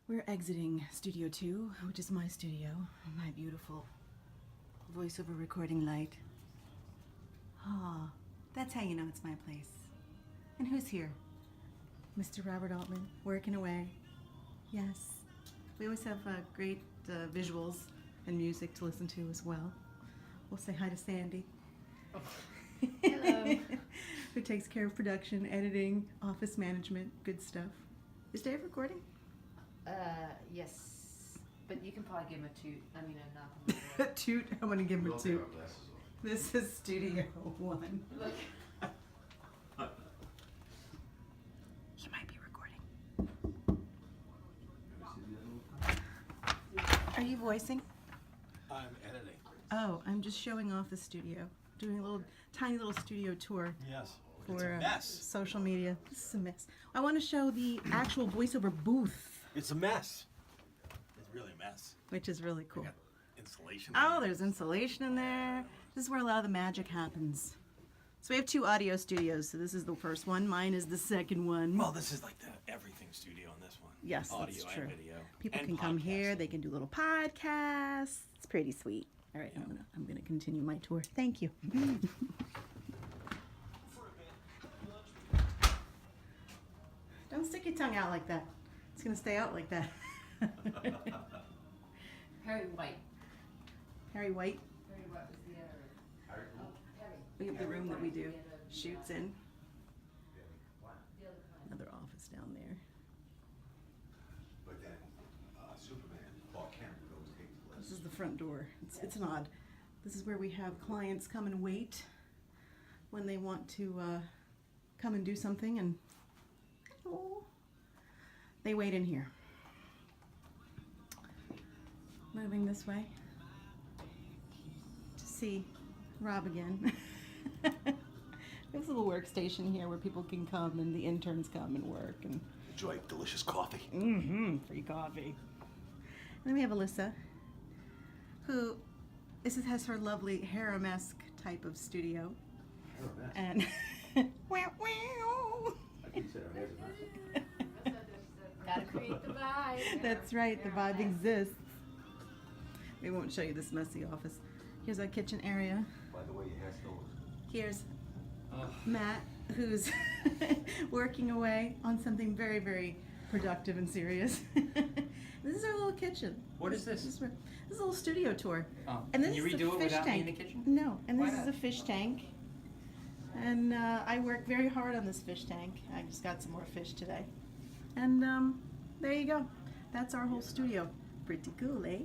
We're exiting Studio 2, which is my studio, my beautiful voiceover recording light. Ah, that's how you know it's my place. And who's here? Mr. Robert Altman, working away. Yes. We always have great visuals and music to listen to as well. We'll say hi to Sandy. Oh. Hello. Who takes care of production, editing, office management, good stuff. Is Dave recording? Yes. But you can probably give him a toot. I mean, a knock on the door. A toot? I'm going to give him a We'll take toot. our glasses off. This is Studio 1. Look. He might be recording. Are you voicing? I'm editing. Oh, I'm just showing off the studio. Doing a little, tiny little studio tour Yes. for It's a mess. social media. This is a mess. I want to show the actual voiceover booth, It's a mess. It's really a mess. which is really cool. We got insulation. Oh, there's insulation in there. This is where a lot of the magic happens. So we have 2 audio studios. So this is the first one. Mine is the second one. Well, this is like the everything studio on this one. Yes, Audio that's true. and video. People and can come here. podcasting. They can do little podcasts. It's pretty sweet. All right, Yeah. I'm gonna continue my tour. Thank you. Don't stick your tongue out like that. It's gonna stay out like that. Harry White. Harry White. Harry White was the other. Oh, Harry. We have the room that we do White was the shoots in. the other kind. Another office down there. But then Superman, Clark Kent would always hate the This list. is the front door. It's an odd. This is where we have clients come and wait when they want to come and do something, and hello, they wait in here. Moving this way to see Rob again. There's a little workstation here where people can come and the interns come and work and Enjoy delicious coffee. free coffee. And then we have Alyssa, who has her lovely harem-esque type of studio. You're a mess. And wow, wow. I think you said our hair's a mess. Gotta create the vibe. That's right, the vibe Yeah. exists. We won't show you this messy office. Here's our kitchen area. By the way, your hair still looks Here's Matt, who's working away on something very, very productive and serious. This is our little kitchen. What is this? This is a little studio tour. Oh, And can this you is a redo it fish without me tank. in the kitchen? No, and Why this is not? a fish tank. And I work very hard on this fish tank. I just got some more fish today. And there you go. That's our whole studio. Pretty cool, eh?